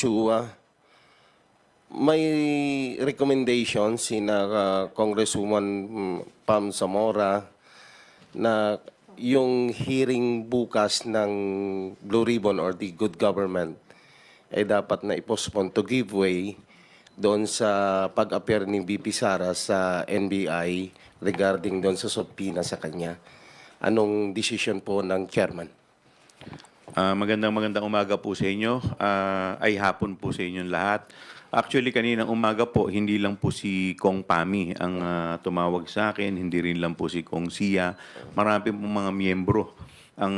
Chua, may recommendation Congresswoman Pam Zamora na yung hearing bukas ng Blue Ribbon or the Good Government ay dapat na i-postpone to give way doon sa pag-appear ni VP Sara sa NBI regarding doon sa subpoena sa kanya. Anong decision po ng chairman? Magandang umaga po sa inyo. Ay hapon po sa inyong lahat. Actually, kaninang umaga po, hindi lang po si Kong Pami ang tumawag sa akin, hindi rin lang po si Kong Sia. Marami pong mga miyembro ang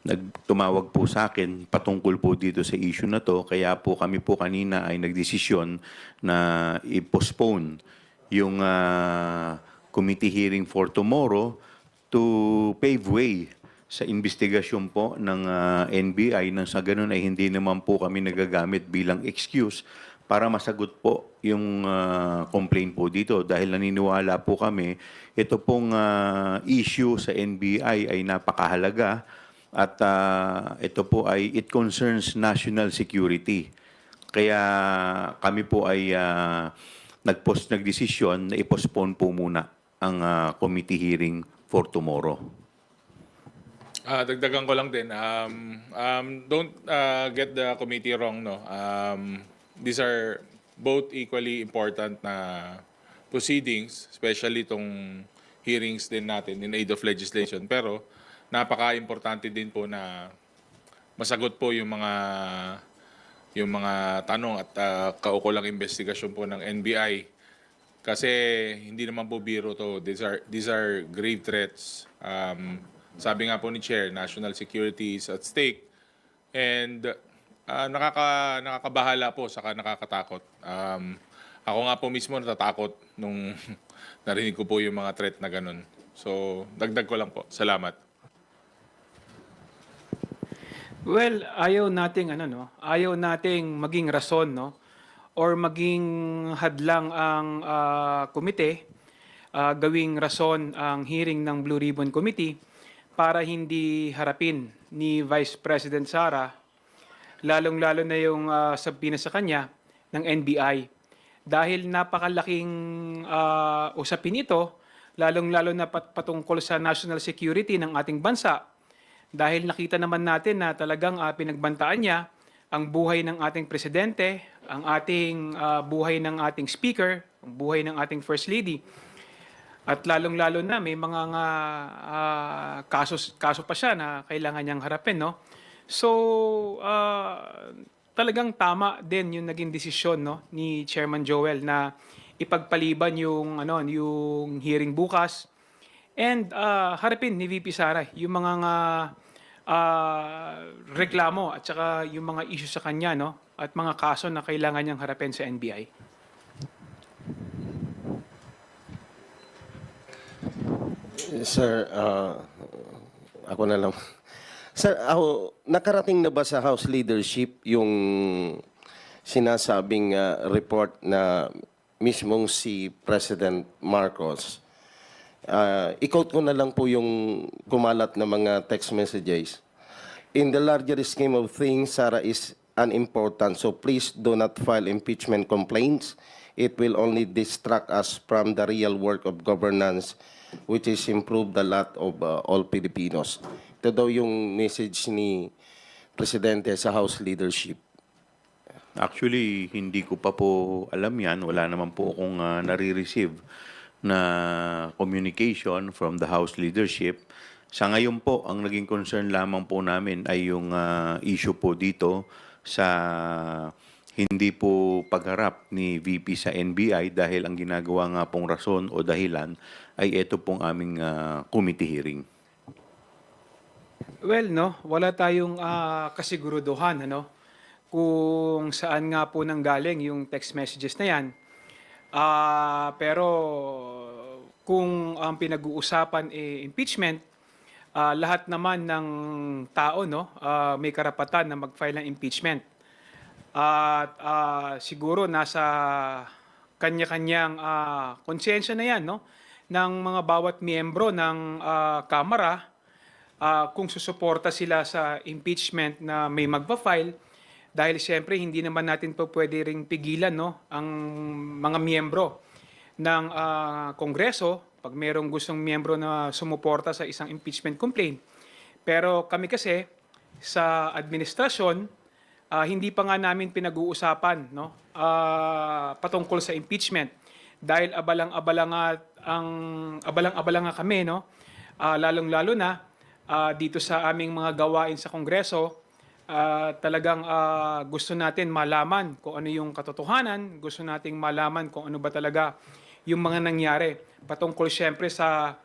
nagtumawag po sa akin patungkol po dito sa issue na to. Kaya po kami po kanina ay nagdesisyon na i-postpone yung committee hearing for tomorrow to pave way sa investigasyon po ng NBI nang sa ganun ay hindi naman po kami nagagamit bilang excuse para masagot po yung complaint po dito dahil naniniwala po kami ito pong issue sa NBI ay napakahalaga at ito po ay it concerns national security. Kaya kami po ay nagdesisyon na i-postpone po muna ang committee hearing for tomorrow. Dagdagan ko lang din. Don't get the committee wrong, no. These are both equally important na proceedings, especially itong hearings din natin in aid of legislation. Pero napaka-importante din po na masagot po yung mga tanong at kaukulang investigasyon po ng NBI. Kasi hindi naman po biro to. These are grave threats. Sabi nga po ni Chair, national security is at stake. And nakakabahala po, saka nakakatakot. Ako nga po mismo natatakot nung narinig ko po yung mga threat na ganun. So, dagdag ko lang po. Salamat. Well, ayaw nating maging rason, no? Or maging hadlang ang komite, gawing rason ang hearing ng Blue Ribbon Committee para hindi harapin ni Vice President Sara, lalong-lalo na yung subpoena sa kanya ng NBI. Dahil napakalaking usapin ito, lalong-lalo na patungkol sa national security ng ating bansa. Dahil nakita naman natin na talagang pinagbantaan niya ang buhay ng ating presidente, ang ating buhay ng ating speaker, ang buhay ng ating first lady. At lalong-lalo na may mga kaso pa siya na kailangan niyang harapin, no? So, talagang tama din yung naging desisyon, no, ni Chairman Joel na ipagpaliban yung hearing bukas and harapin ni VP Sara yung mga reklamo at saka yung mga issue sa kanya, no, at mga kaso na kailangan niyang harapin sa NBI. Sir, ako na lang. Sir, nakarating na ba sa House leadership yung sinasabing report na mismong si President Marcos? I-quote ko na lang po yung kumalat na mga text messages. In the larger scheme of things, Sara is unimportant, so please do not file impeachment complaints. It will only distract us from the real work of governance, which is improve the lot of all Filipinos. Ito daw yung message ni Presidente sa House leadership. Actually, hindi ko pa po alam yan. Wala naman po akong nare-receive na communication from the House leadership. Sa ngayon po, ang naging concern lamang po namin ay yung issue po dito sa hindi po pagharap ni VP sa NBI dahil ang ginagawa nga pong rason o dahilan ay ito pong aming committee hearing. Well, no, wala tayong kasiguruduhan, kung saan nga po nanggaling yung text messages na yan. Pero kung ang pinag-uusapan impeachment, lahat naman ng tao, may karapatan na mag-file ng impeachment. At siguro nasa kanya-kanyang konsensya na yan, ng mga bawat miyembro ng Kamara kung susuporta sila sa impeachment na may magpa-file Dahil siyempre hindi naman natin po pwede ring pigilan, no, ang mga miyembro ng Kongreso pag merong gustong miyembro na sumuporta sa isang impeachment complaint. Pero kami kasi sa administrasyon, hindi pa nga namin pinag-uusapan, no, patungkol sa impeachment dahil abalang-abala nga kami, no, lalong-lalo na dito sa aming mga gawain sa Kongreso. Talagang gusto natin malaman kung ano yung katotohanan, gusto nating malaman kung ano ba talaga yung mga nangyari patungkol siyempre sa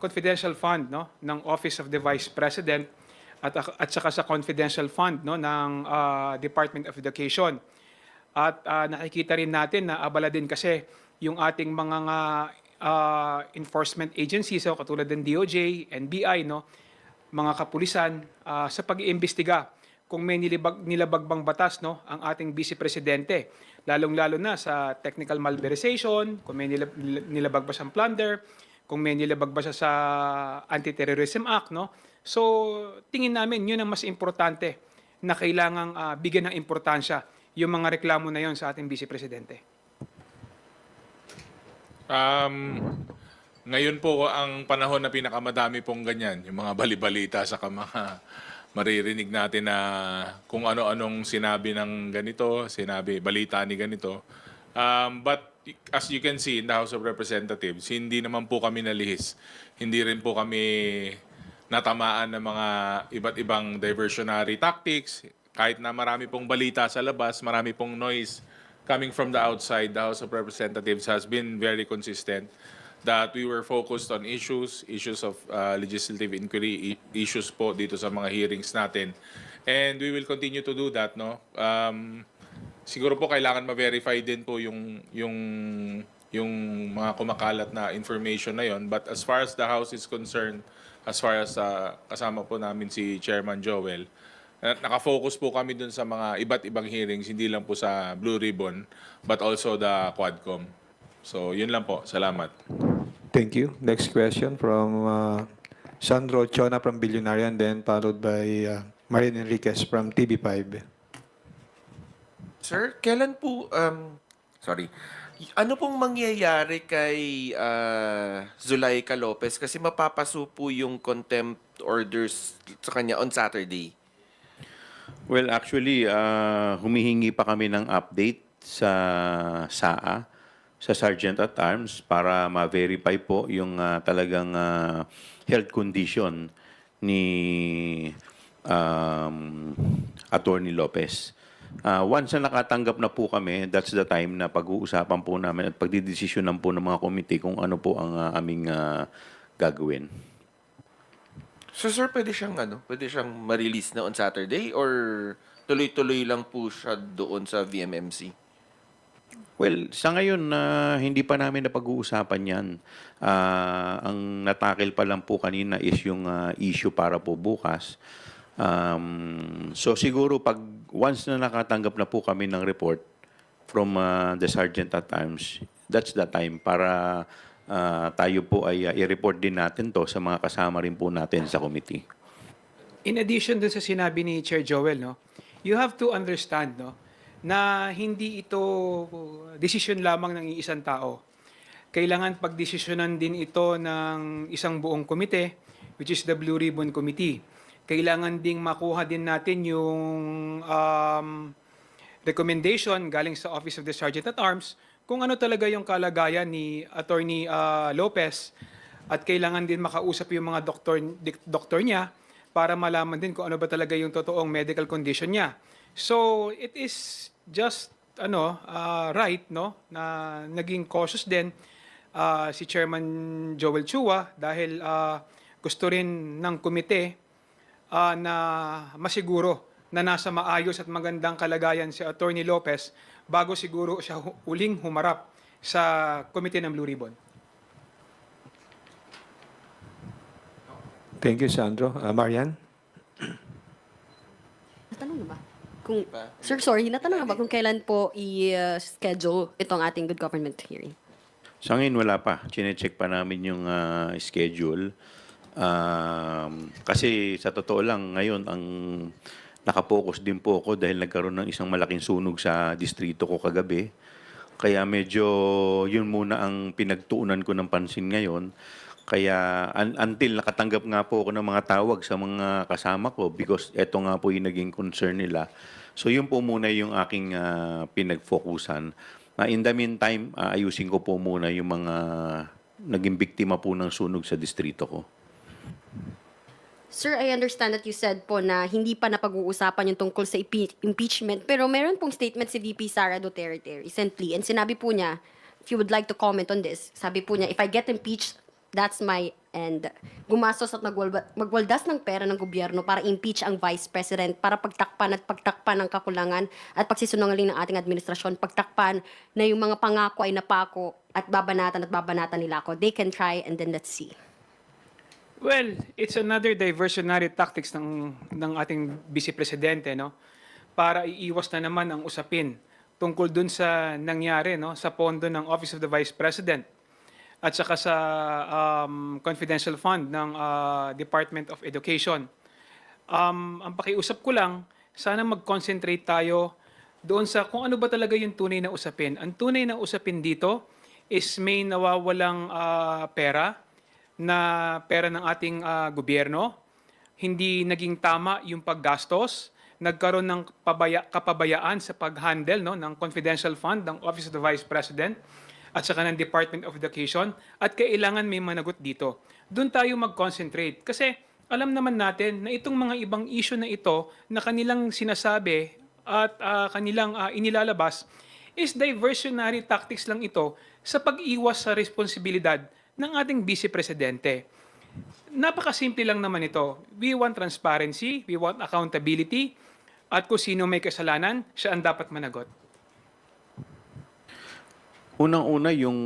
confidential fund, no, ng Office of the Vice President at saka sa confidential fund, no, ng Department of Education. At nakikita rin natin na abala din kasi yung ating mga enforcement agencies, so katulad ng DOJ, NBI, no, mga kapulisan sa pag-iimbestiga kung may nilabag bang batas, no, ang ating Vice Presidente, lalong-lalo na sa technical malversation, kung may nilabag ba siyang plunder, kung may nilabag ba siya sa Anti-Terrorism Act, no. So tingin namin yun ang mas importante na kailangang bigyan ng importansya yung mga reklamo na yon sa ating Vice Presidente. Ngayon po ang panahon na pinakamadami pong ganyan, yung mga balibalita sa mga maririnig natin na kung ano-anong sinabi ng ganito, balita ni ganito. But as you can see in the House of Representatives, hindi naman po kami nalihis. Hindi rin po kami natamaan ng mga iba't ibang diversionary tactics. Kahit na marami pong balita sa labas, marami pong noise coming from the outside, the House of Representatives has been very consistent that we were focused on issues of legislative inquiry, issues po dito sa mga hearings natin. And we will continue to do that, no? Siguro po kailangan ma-verify din po yung mga kumakalat na information na yon. But as far as the House is concerned, as far as kasama po namin si Chairman Joel, nakafocus po kami dun sa mga iba't ibang hearings, hindi lang po sa Blue Ribbon, but also the Quadcom. So, yun lang po. Salamat. Thank you. Next question from Sandro Chona from Billionarian, then followed by Marian Enriquez from TV5. Sir, kailan po, ano pong mangyayari kay Zulaika Lopez? Kasi mapapaso po yung contempt orders sa kanya on Saturday. Well, actually, humihingi pa kami ng update sa SAA, sa Sergeant at Arms, para ma-verify po yung talagang health condition ni Attorney Lopez. Once na nakatanggap na po kami, that's the time na pag-uusapan po namin at pagdidesisyonan po ng mga komite kung ano po ang aming gagawin. So sir, pwede siyang ma-release na on Saturday or tuloy-tuloy lang po siya doon sa VMMC? Well, sa ngayon, hindi pa namin napag-uusapan yan. Ang natakil pa lang po kanina is yung issue para po bukas. So siguro pag once na nakatanggap na po kami ng report from the Sergeant at Arms, that's the time para tayo po ay i-report din natin to sa mga kasama rin po natin sa committee. In addition dun sa sinabi ni Chair Joel, no, you have to understand, no, na hindi ito desisyon lamang ng isang tao. Kailangan pagdesisyonan din ito ng isang buong komite, which is the Blue Ribbon Committee. Kailangan ding makuha din natin yung recommendation galing sa Office of the Sergeant at Arms kung ano talaga yung kalagayan ni Attorney Lopez, at kailangan din makausap yung mga doktor niya para malaman din kung ano ba talaga yung totoong medical condition niya. So it is just right, no, na naging cautious din si Chairman Joel Chua dahil gusto rin ng komite na masiguro na nasa maayos at magandang kalagayan si Attorney Lopez bago siguro siya uling humarap sa komite ng Blue Ribbon. Thank you, Sandro. Marian? Natanong na ba? Sir, sorry, natanong na ba kung kailan po i-schedule itong ating good government hearing? Sa ngayon, wala pa. Chine-check pa namin yung schedule. Kasi sa totoo lang, ngayon, ang nakapokus din po ako dahil nagkaroon ng isang malaking sunog sa distrito ko kagabi. Kaya medyo yun muna ang pinagtuunan ko ng pansin ngayon. Kaya until nakatanggap nga po ako ng mga tawag sa mga kasama ko because eto nga po yung naging concern nila. So yun po muna yung aking pinag-focusan. In the meantime, ayusin ko po muna yung mga naging biktima po ng sunog sa distrito ko. Sir, I understand that you said po na hindi pa napag-uusapan yung tungkol sa impeachment, pero meron pong statement si VP Sara Duterte recently, and sinabi po niya, if you would like to comment on this, sabi po niya, if I get impeached, that's my end. Gumastos at magwaldas ng pera ng gobyerno para impeach ang Vice President, para pagtakpan ng kakulangan at pagsisunungaling ng ating administrasyon, pagtakpan na yung mga pangako ay napako at babanatan nila ako. They can try and then let's see. Well, it's another diversionary tactics ng ating Vice Presidente, no? Para iiwas na naman ang usapin tungkol dun sa nangyari, no, sa pondo ng Office of the Vice President at saka sa confidential fund ng Department of Education. Ang pakiusap ko lang, sana mag-concentrate tayo doon sa kung ano ba talaga yung tunay na usapin. Ang tunay na usapin dito is may nawawalang pera ng ating gobyerno, hindi naging tama yung paggastos, nagkaroon ng kapabayaan sa pag-handle, no, ng confidential fund ng Office of the Vice President at saka ng Department of Education, at kailangan may managot dito. Doon tayo mag-concentrate kasi alam naman natin na itong mga ibang issue na ito na kanilang sinasabi at kanilang inilalabas is diversionary tactics lang ito sa pag-iwas sa responsibilidad ng ating Vice Presidente. Napakasimple lang naman ito. We want transparency, we want accountability, at kung sino may kasalanan, siya ang dapat managot. Unang-una, yung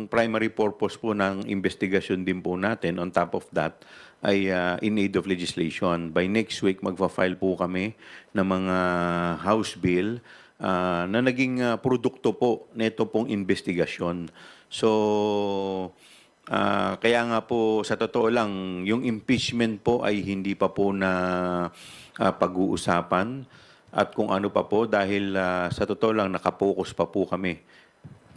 primary purpose po ng investigasyon din po natin, on top of that, ay in aid of legislation. By next week, magfa-file po kami ng mga House Bill na naging produkto po nito pong investigasyon. So, kaya nga po, sa totoo lang, yung impeachment po ay hindi pa po na pag-uusapan at kung ano pa po dahil sa totoo lang nakapokus pa po kami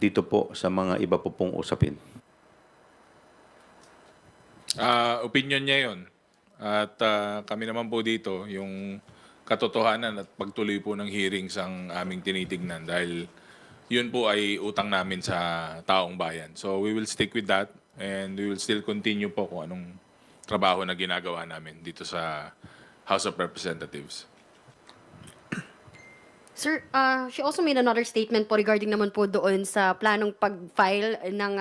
dito po sa mga iba po pong usapin. Opinion niya yun. At kami naman po dito, yung katotohanan at pagtuloy po ng hearings ang aming tinitignan dahil yun po ay utang namin sa taong bayan. So we will stick with that and we will still continue po kung anong trabaho na ginagawa namin dito sa House of Representatives. Sir, she also made another statement po regarding naman po doon sa planong pag-file ng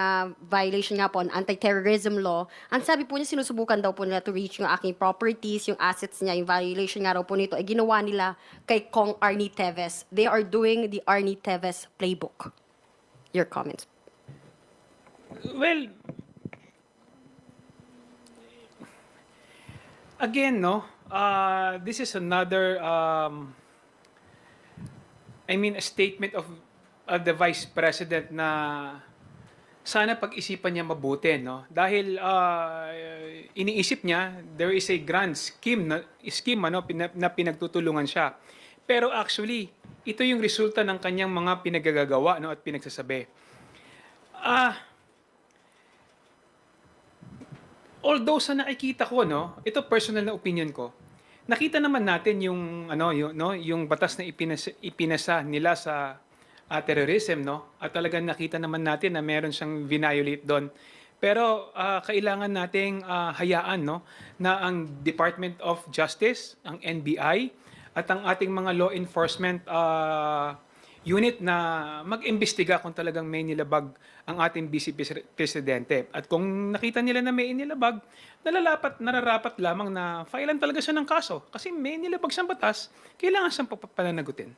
violation nga po on anti-terrorism law. Ang sabi po niya, sinusubukan daw po nila to reach yung aking properties, yung assets niya, yung violation nga raw po nito ay ginawa nila kay Kong Arnie Teves. They are doing the Arnie Teves playbook. Your comments. Well, again, no, this is another a statement of the Vice President na sana pag-isipan niya mabuti, no? Dahil iniisip niya there is a grand scheme na pinagtutulungan siya. Pero actually, ito yung resulta ng kanyang mga pinagagagawa, no, at pinagsasabi. Although sa nakikita ko, no, ito personal na opinion ko. Nakita naman natin yung yung batas na ipinasa nila sa terrorism, no? At talagang nakita naman natin na meron siyang violate doon. Pero kailangan nating hayaan, no, na ang Department of Justice, ang NBI at ang ating mga law enforcement unit na mag-imbestiga kung talagang may nilabag ang ating Vice Presidente. At kung nakita nila na may nilabag, nararapat lamang na filean talaga siya ng kaso. Kasi may nilabag siyang batas, kailangan siyang pananagutin.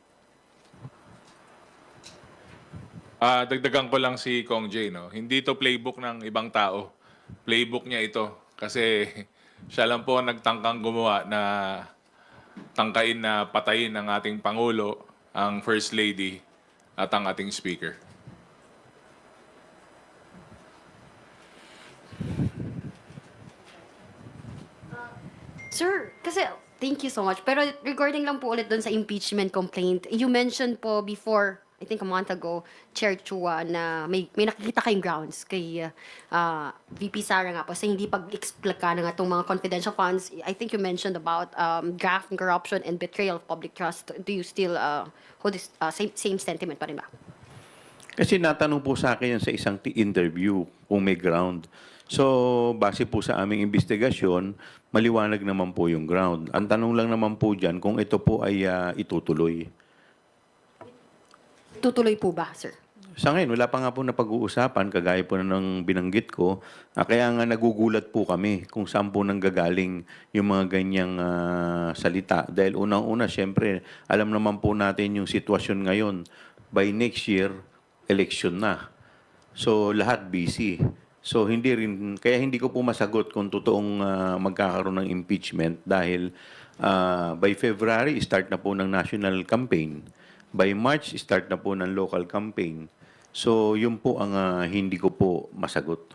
Dagdagan ko lang si Kong J, no? Hindi ito playbook ng ibang tao. Playbook niya ito. Kasi siya lang po nagtangkang gumawa na tangkain na patayin ng ating Pangulo, ang First Lady, at ang ating Speaker. Sir, kasi Thank you so much. Pero regarding lang po ulit doon sa impeachment complaint, you mentioned po before, I think a month ago, Chair Chua, na may nakikita kayong grounds kay VP Sara nga po sa hindi pag-explain ng itong mga confidential funds. I think you mentioned about graft and corruption and betrayal of public trust. Do you still hold this same sentiment pa rin ba? Kasi natanong po sa akin yan sa isang interview kung may ground. So, base po sa aming investigasyon, maliwanag naman po yung ground. Ang tanong lang naman po dyan kung ito po ay itutuloy. Tutuloy po ba, sir? Sa ngayon, wala pa nga po na pag-uusapan, kagaya po na ng binanggit ko. Kaya nga nagugulat po kami kung saan po nanggagaling yung mga ganyang salita. Dahil unang-una, syempre, alam naman po natin yung sitwasyon ngayon. By next year, election na. So, lahat busy. So, kaya hindi ko po masagot kung totoong magkakaroon ng impeachment dahil by February, start na po ng national campaign. By March, start na po ng local campaign. So, yun po ang hindi ko po masagot.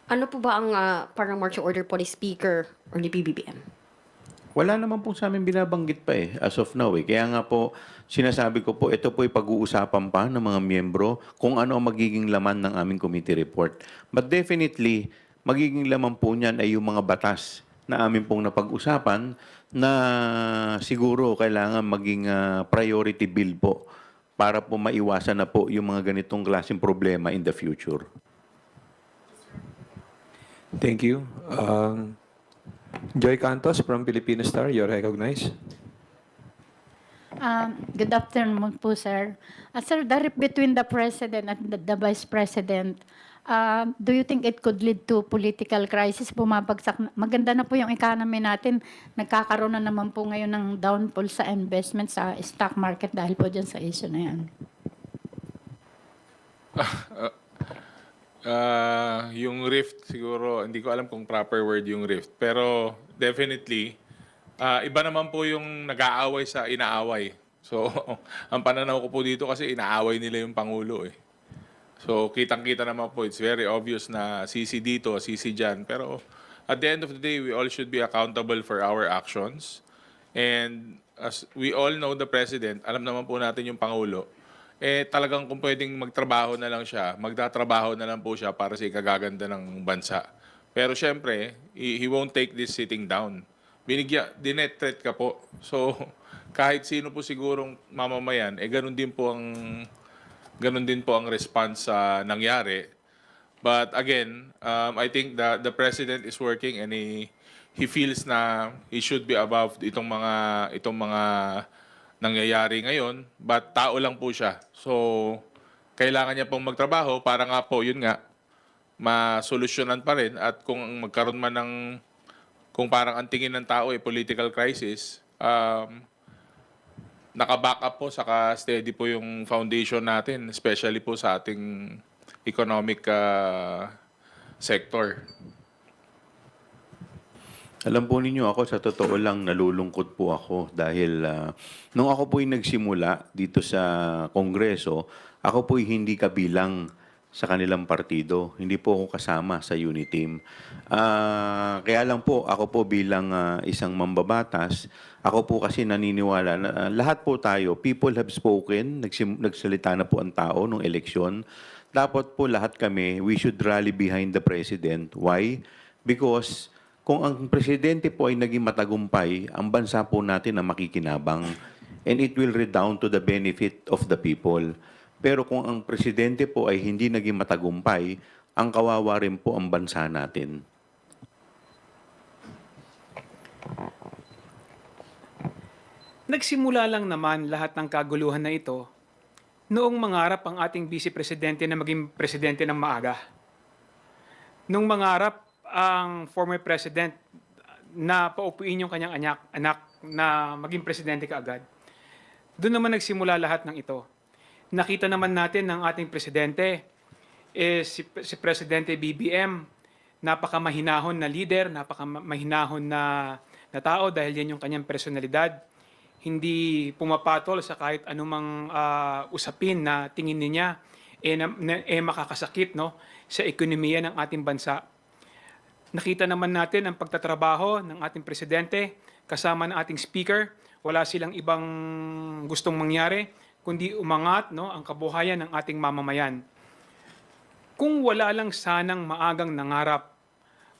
Ano po ba ang parang marching order po ni Speaker or ni PBBM? Wala naman po sa amin binabanggit pa as of now Kaya nga po, sinasabi ko po, ito po ay pag-uusapan pa ng mga miyembro kung ano ang magiging laman ng aming committee report. But definitely, magiging laman po niyan ay yung mga batas na amin pong napag-usapan na siguro kailangan maging priority bill po para po maiwasan na po yung mga ganitong klaseng problema in the future. Thank you. Joy Cantos from Filipino Star, you're recognized. Good afternoon po, sir. Sir, the rift between the President and the Vice President, do you think it could lead to political crisis? Bumabagsak maganda na po yung economy natin. Nagkakaroon na naman po ngayon ng downfall sa investment sa stock market dahil po dyan sa issue na yan. Yung rift siguro, hindi ko alam kung proper word yung rift. Pero definitely, iba naman po yung nag-aaway sa inaaway. So, ang pananaw ko po dito kasi inaaway nila yung Pangulo eh. So, kitang-kita naman po, it's very obvious na sisi dito, sisi dyan. Pero at the end of the day, we all should be accountable for our actions. And as we all know the President, alam naman po natin yung Pangulo, talagang kung pwedeng magtrabaho na lang siya, magtatrabaho na lang po siya para sa ikagaganda ng bansa. Pero syempre, he won't take this sitting down. Dinet-threat ka po. So, kahit sino po sigurong mamamayan, ganun din po ang response sa nangyari. But again, I think the President is working and he feels na he should be above itong mga nangyayari ngayon, but tao lang po siya. So, kailangan niya pong magtrabaho para nga po, yun nga, masolusyonan pa rin at kung magkaroon man ng, kung parang ang tingin ng tao political crisis, naka-back up po, saka steady po yung foundation natin, especially po sa ating economic sector. Alam po ninyo ako, sa totoo lang, nalulungkot po ako dahil nung ako po'y nagsimula dito sa Kongreso, ako po'y hindi kabilang sa kanilang partido. Hindi po ako kasama sa unit team. Kaya lang po, ako po bilang isang mambabatas, ako po kasi naniniwala na lahat po tayo, people have spoken, nagsalita na po ang tao nung eleksyon. Dapat po lahat kami, we should rally behind the President. Why? Because kung ang presidente po ay naging matagumpay, ang bansa po natin na makikinabang. And it will redound to the benefit of the people. Pero kung ang presidente po ay hindi naging matagumpay, ang kawawa rin po ang bansa natin. Nagsimula lang naman lahat ng kaguluhan na ito noong mangarap ang ating Vice Presidente na maging presidente ng maaga. Nung mangarap ang former president na paupuin yung kanyang anak na maging presidente kaagad. Doon naman nagsimula lahat ng ito. Nakita naman natin ng ating presidente, si Presidente BBM, napakamahinahon na leader, napakamahinahon na tao dahil yan yung kanyang personalidad. Hindi pumapatol sa kahit anumang usapin na tingin niya makakasakit, no, sa ekonomiya ng ating bansa. Nakita naman natin ang pagtatrabaho ng ating presidente kasama ng ating speaker. Wala silang ibang gustong mangyari kundi umangat, no, ang kabuhayan ng ating mamamayan. Kung wala lang sanang maagang nangarap,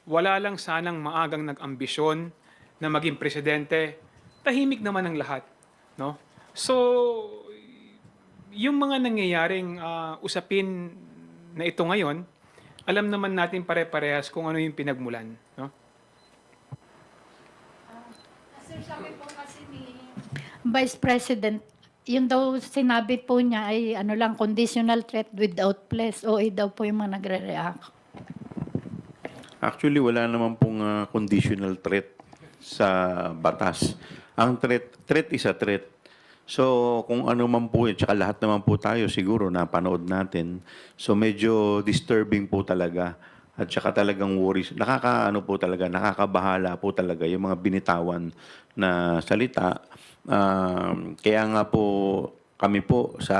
wala lang sanang maagang nag-ambisyon na maging presidente, tahimik naman ang lahat, no? So, yung mga nangyayaring usapin na ito ngayon, alam naman natin pare-parehas kung ano yung pinagmulan, no? Vice President, yun daw sinabi po niya ay ano lang, conditional threat without place. OA daw po yung mga nagre-react. Actually, wala naman pong conditional threat sa batas. Ang threat is a threat. So, kung ano man po, tsaka lahat naman po tayo siguro napanood natin. So, medyo disturbing po talaga. At tsaka talagang worries. Nakakaano po talaga, nakakabahala po talaga yung mga binitawan na salita. Kaya nga po kami po sa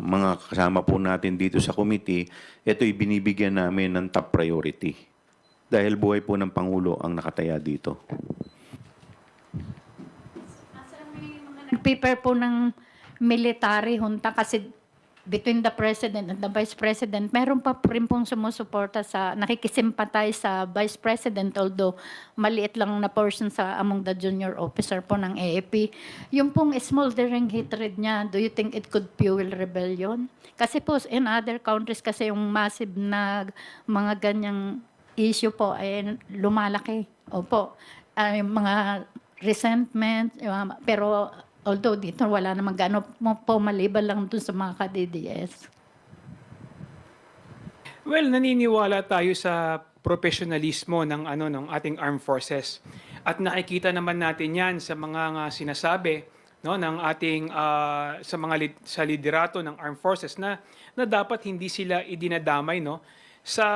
mga kasama po natin dito sa committee, ito'y binibigyan namin ng top priority. Dahil buhay po ng Pangulo ang nakataya dito. Nag-prepare po ng military junta kasi between the President and the Vice President, meron pa rin pong sumusuporta sa, nakikisimpatize sa Vice President, although maliit lang na portion sa among the junior officer po ng AAP. Yung pong smoldering hatred niya, do you think it could fuel rebellion? Kasi po in other countries kasi yung massive na mga ganyang issue po ay lumalaki. Opo, yung mga resentment, pero although dito wala namang gano'n po maliban lang dun sa mga ka-DDS. Well, naniniwala tayo sa professionalismo ng ng ating armed forces. At nakikita naman natin 'yan sa mga sinasabi, no, ng ating sa mga sa liderato ng armed forces na dapat hindi sila idinadamay, no, sa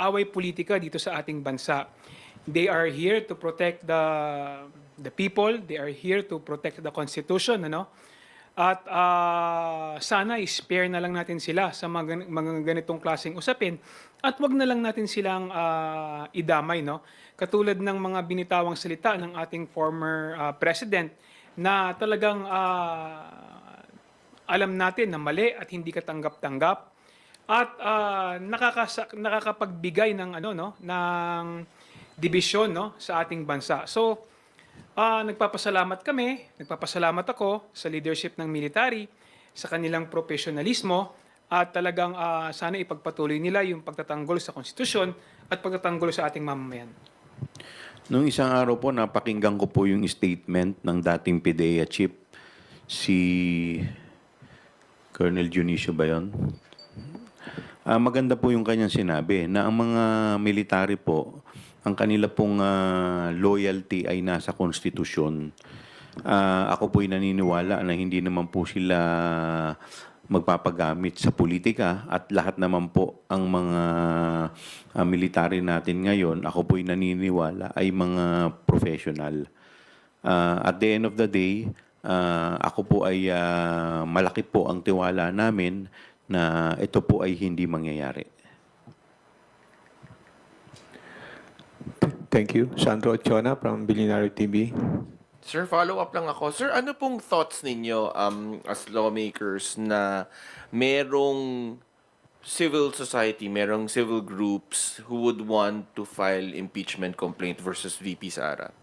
away politika dito sa ating bansa. They are here to protect the people, they are here to protect the Constitution, ano? At sana i-spare na lang natin sila sa mga ganitong klaseng usapin at wag na lang natin silang idamay, no? Katulad ng mga binitawang salita ng ating former president na talagang alam natin na mali at hindi katanggap-tanggap at nakakapagbigay ng ng dibisyon, no, sa ating bansa. So, nagpapasalamat ako sa leadership ng military, sa kanilang profesionalismo, at talagang sana ipagpatuloy nila yung pagtatanggol sa konstitusyon at pagtatanggol sa ating mamamayan. Noong isang araw po, napakinggan ko po yung statement ng dating PIDEA chief, si Colonel Junicio ba yun? Maganda po yung kanyang sinabi na ang mga military po, ang kanila pong loyalty ay nasa konstitusyon. Ako po'y naniniwala na hindi naman po sila magpapagamit sa politika at lahat naman po ang mga military natin ngayon, ako po'y naniniwala ay mga professional. At the end of the day, ako po ay malaki po ang tiwala namin na ito po ay hindi mangyayari. Thank you. Sandro Chona from Billionaire TV. Sir, follow-up lang ako. Sir, ano pong thoughts ninyo as lawmakers na merong civil society, merong civil groups who would want to file impeachment complaint versus VP Sara?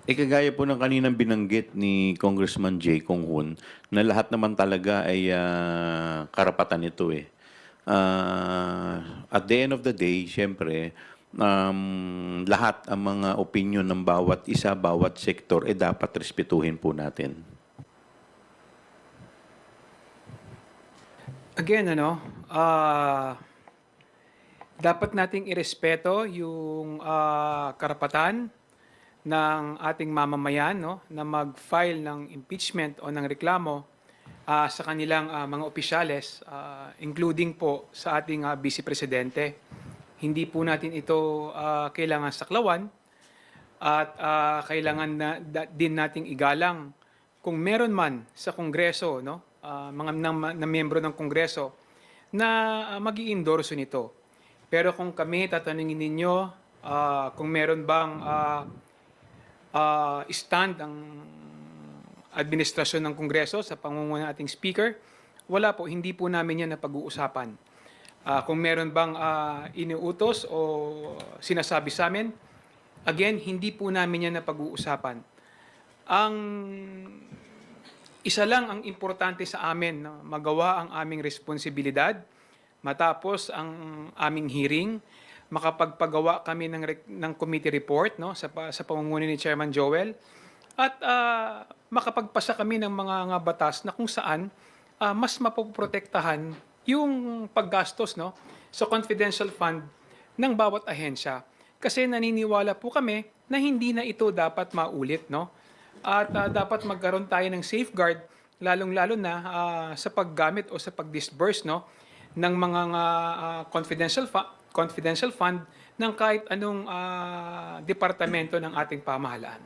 Kagaya po ng kaninang binanggit ni Congressman Jay Kong Hoon na lahat naman talaga ay karapatan nito eh. At the end of the day, siyempre, lahat ang mga opinion ng bawat isa, bawat sektor, dapat respetuhin po natin. Again, dapat nating irespeto yung karapatan ng ating mamamayan, no, na mag-file ng impeachment o ng reklamo sa kanilang mga opisyales, including po sa ating Vice Presidente. Hindi po natin ito kailangan saklawan at kailangan din nating igalang kung meron man sa Kongreso, no, na miyembro ng Kongreso na mag-i-endorso nito. Pero kung kami tatanungin ninyo kung meron bang stand ang administrasyon ng Kongreso sa pangunguna ng ating Speaker, wala po, hindi po namin yan na pag-uusapan. Kung meron bang iniutos o sinasabi sa amin, again, hindi po namin yan na pag-uusapan. Ang isa lang ang importante sa amin, no, magawa ang aming responsibilidad, matapos ang aming hearing, makapagpagawa kami ng committee report, no, sa pamumuno ni Chairman Joel, at makapagpasa kami ng mga batas na kung saan mas mapoprotektahan yung paggastos, no, sa confidential fund ng bawat ahensya. Kasi naniniwala po kami na hindi na ito dapat maulit, no? At dapat magkaroon tayo ng safeguard, lalong-lalo na sa paggamit o sa pag-disburse, no, ng mga confidential fund ng kahit anong departamento ng ating pamahalaan.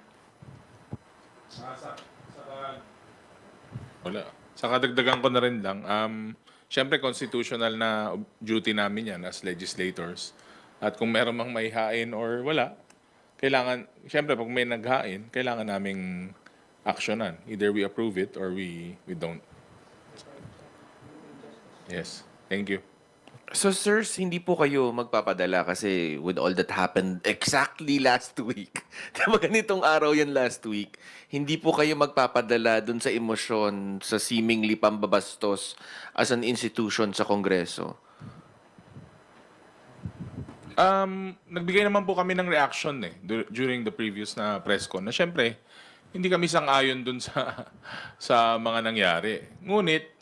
Wala. Sa kadagdagan ko na rin lang, syempre constitutional na duty namin yan as legislators. At kung meron mang maihain or wala, kailangan, syempre pag may naghain, kailangan naming actionan. Either we approve it or we don't. Yes. Thank you. So, sirs, hindi po kayo magpapadala kasi with all that happened exactly last week, diba ganitong araw yan last week, hindi po kayo magpapadala dun sa emosyon, sa seemingly pambabastos as an institution sa Kongreso? Nagbigay naman po kami ng reaction during the previous na press con na syempre, hindi kami sang-ayon dun sa mga nangyari. Ngunit,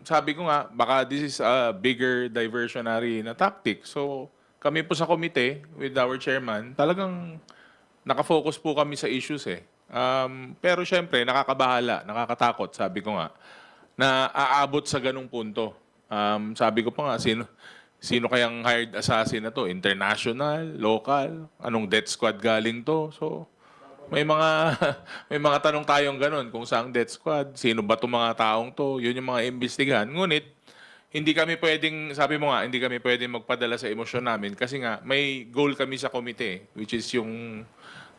sabi ko nga, baka this is a bigger diversionary na tactic. So, kami po sa komite with our chairman, talagang nakafocus po kami sa issues pero syempre, nakakabahala, nakakatakot, sabi ko nga, na aabot sa ganung punto. Sabi ko pa nga, sino kayang hired assassin na to? International, local, anong death squad galing to? So, may mga tanong tayong ganun kung saang death squad, sino ba itong mga taong to, yun yung mga imbestigahan. Ngunit, hindi kami pwedeng, sabi mo nga, hindi kami pwedeng magpadala sa emosyon namin kasi nga may goal kami sa komite, which is yung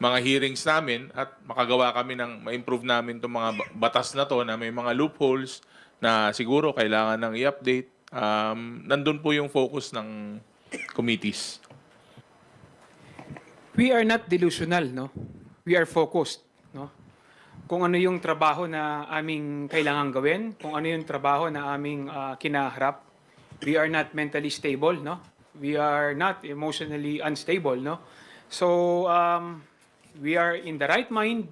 mga hearings namin at makagawa kami ng ma-improve namin itong mga batas na to na may mga loopholes na siguro kailangan ng i-update. Nandun po yung focus ng committees. We are not delusional, no? We are focused, no? Kung ano yung trabaho na aming kailangan gawin, kung ano yung trabaho na aming kinaharap. We are not mentally stable, no? We are not emotionally unstable, no? So, we are in the right mind.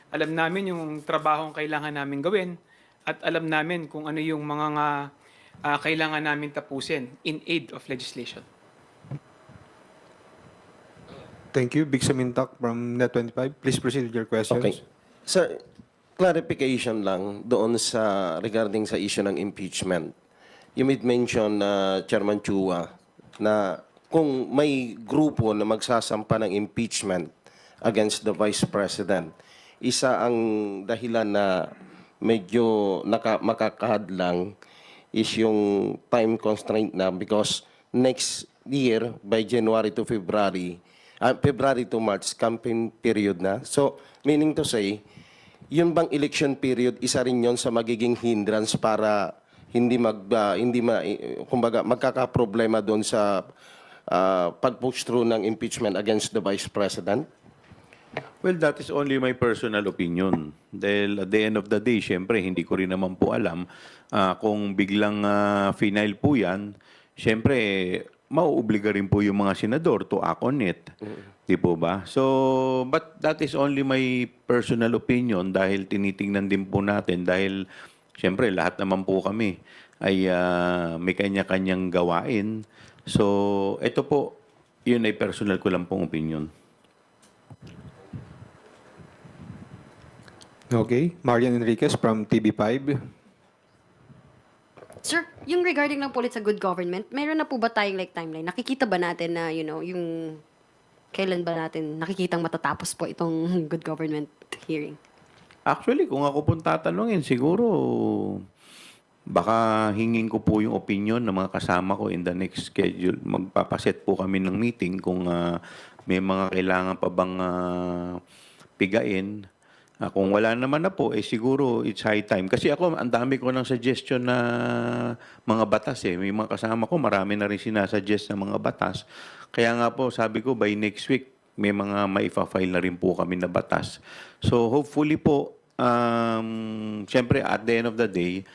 Alam namin yung trabaho kailangan namin gawin at alam namin kung ano yung mga kailangan namin tapusin in aid of legislation. Thank you. Big Samintak from Net25. Please proceed with your questions. Okay. Sir, clarification lang doon sa regarding sa issue ng impeachment. You made mention, Chairman Chua, na kung may grupo na magsasampa ng impeachment against the Vice President, isa ang dahilan na medyo makakahadlang is yung time constraint na because next year, by January to February to March, campaign period na. So, meaning to say, yun bang election period, isa rin yun sa magiging hindrance para kumbaga, magkakaproblema doon sa pag-push through ng impeachment against the Vice President? Well, that is only my personal opinion. Dahil at the end of the day, syempre, hindi ko rin naman po alam kung biglang final po yan, syempre, mauobliga rin po yung mga senador to act on it. Di po ba? So, but that is only my personal opinion dahil tinitingnan din po natin dahil syempre, lahat naman po kami ay may kanya-kanyang gawain. So, ito po, yun ay personal ko lang pong opinion. Okay. Marian Enriquez from TV5. Sir, yung regarding ng pulit sa good government, meron na po ba tayong timeline? Nakikita ba natin na, yung kailan ba natin nakikitang matatapos po itong good government hearing? Actually, kung ako pong tatanungin, siguro baka hingin ko po yung opinion ng mga kasama ko in the next schedule. Magpapaset po kami ng meeting kung may mga kailangan pa bang pigain. Kung wala naman na po, siguro it's high time. Kasi ako, ang dami ko ng suggestion na mga batas eh. May mga kasama ko, marami na rin sinasuggest na mga batas. Kaya nga po, sabi ko, by next week, may mga maifa-file na rin po kami na batas. So hopefully po, siyempre at the end of the day,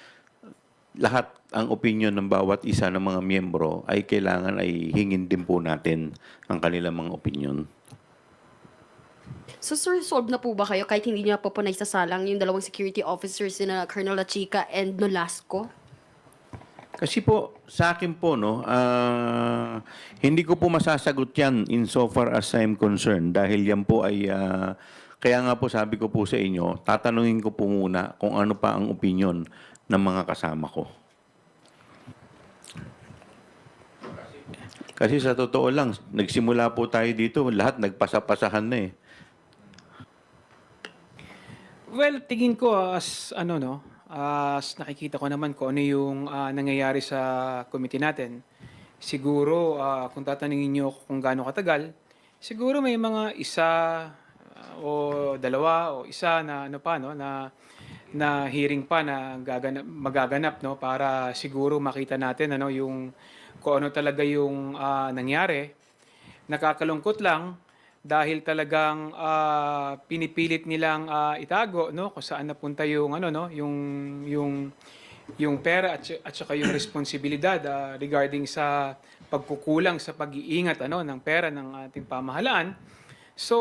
lahat ang opinion ng bawat isa ng mga miyembro ay kailangan ay hingin din po natin ang kanilang mga opinion. So sir, solved na po ba kayo kahit hindi niyo po naisasalang yung dalawang security officers na Colonel Lachica and Nolasco? Kasi po, sa akin po, no, hindi ko po masasagot yan insofar as I'm concerned dahil yan po ay, kaya nga po sabi ko po sa inyo, tatanungin ko po muna kung ano pa ang opinion ng mga kasama ko. Kasi sa totoo lang, nagsimula po tayo dito, lahat nagpasapasahan na eh. Well, tingin ko as as nakikita ko naman kung ano yung nangyayari sa committee natin. Siguro kung tatanungin niyo kung gaano katagal, siguro may mga isa o dalawa o isa na na hearing pa na magaganap no para siguro makita natin yung kung ano talaga yung nangyari. Nakakalungkot lang dahil talagang pinipilit nilang itago no kung saan napunta yung yung pera at saka yung responsibilidad regarding sa pagkukulang sa pag-iingat ng pera ng ating pamahalaan. So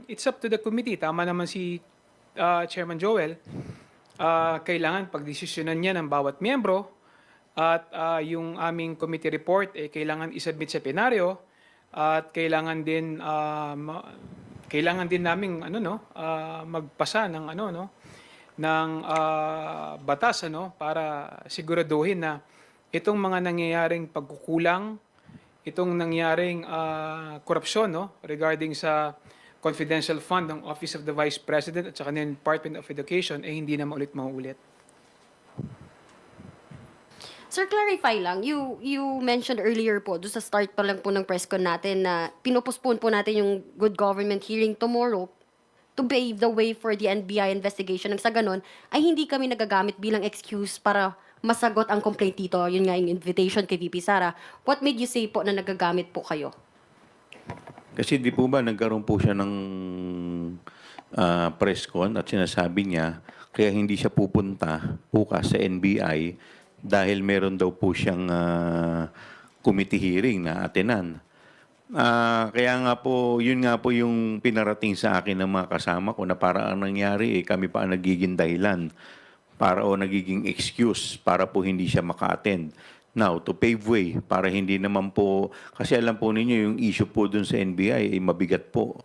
it's up to the committee. Tama naman si Chairman Joel. Kailangan pagdesisyonan niya ng bawat miyembro at yung aming committee report kailangan isubmit sa plenaryo. At kailangan din naming magpasa ng ng batas para siguraduhin na itong mga nangyayaring pagkukulang, itong nangyaring korupsyon regarding sa confidential fund ng Office of the Vice President at saka ng Department of Education hindi na maulit. Sir, clarify lang. You mentioned earlier po, doon sa start pa lang po ng press con natin na pinopostpone po natin yung good government hearing tomorrow to pave the way for the NBI investigation. Nang sa ganun, ay hindi kami nagagamit bilang excuse para masagot ang complaint dito. Yun nga yung invitation kay VP Sara. What made you say po na nagagamit po kayo? Kasi di po ba nagkaroon po siya ng press con at sinasabi niya kaya hindi siya pupunta bukas sa NBI dahil meron daw po siyang committee hearing na atenan. Kaya nga po, yun nga po yung pinarating sa akin ng mga kasama ko na para ang nangyari kami pa ang nagiging dahilan para o nagiging excuse para po hindi siya maka-attend. Now, to pave way, para hindi naman po, kasi alam po ninyo yung issue po dun sa NBI ay mabigat po.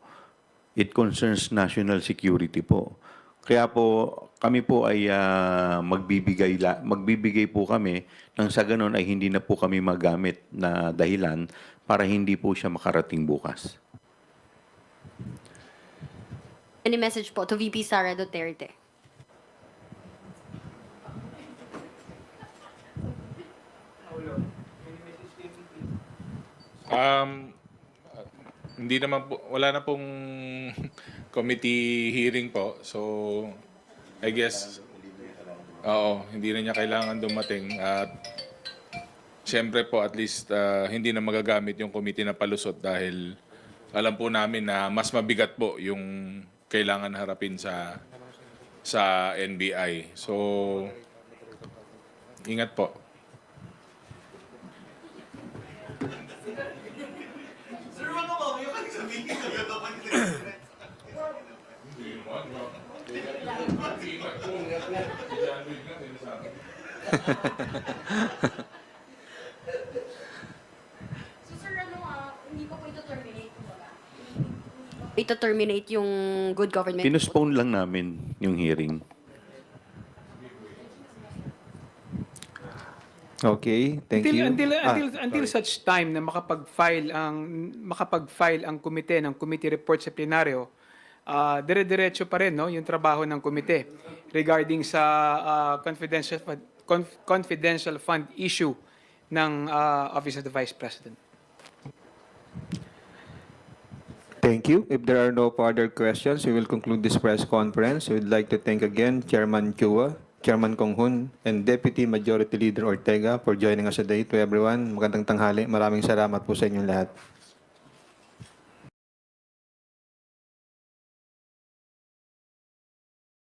It concerns national security po. Kaya po, kami po ay magbibigay po kami nang sa ganun ay hindi na po kami magamit na dahilan para hindi po siya makarating bukas. Any message po to VP Sara Duterte? Hindi naman po, wala na pong committee hearing po. So, I guess, hindi na niya kailangan dumating. At siyempre po, at least, hindi na magagamit yung committee na palusot dahil alam po namin na mas mabigat po yung kailangan harapin sa NBI. So, ingat po. So sir, hindi pa po ito-terminate? Ito-terminate yung good government? Pinuspone lang namin yung hearing. Okay, thank you. Until such time na makapag-file ang komite ng committee report sa plenaryo, dire-diretso pa rin yung trabaho ng komite regarding sa confidential fund issue ng Office of the Vice President. Thank you. If there are no further questions, we will conclude this press conference. We would like to thank again Chairman Chua, Chairman Konghun, and Deputy Majority Leader Ortega for joining us today. To everyone, magandang tanghali. Maraming salamat po sa inyong lahat.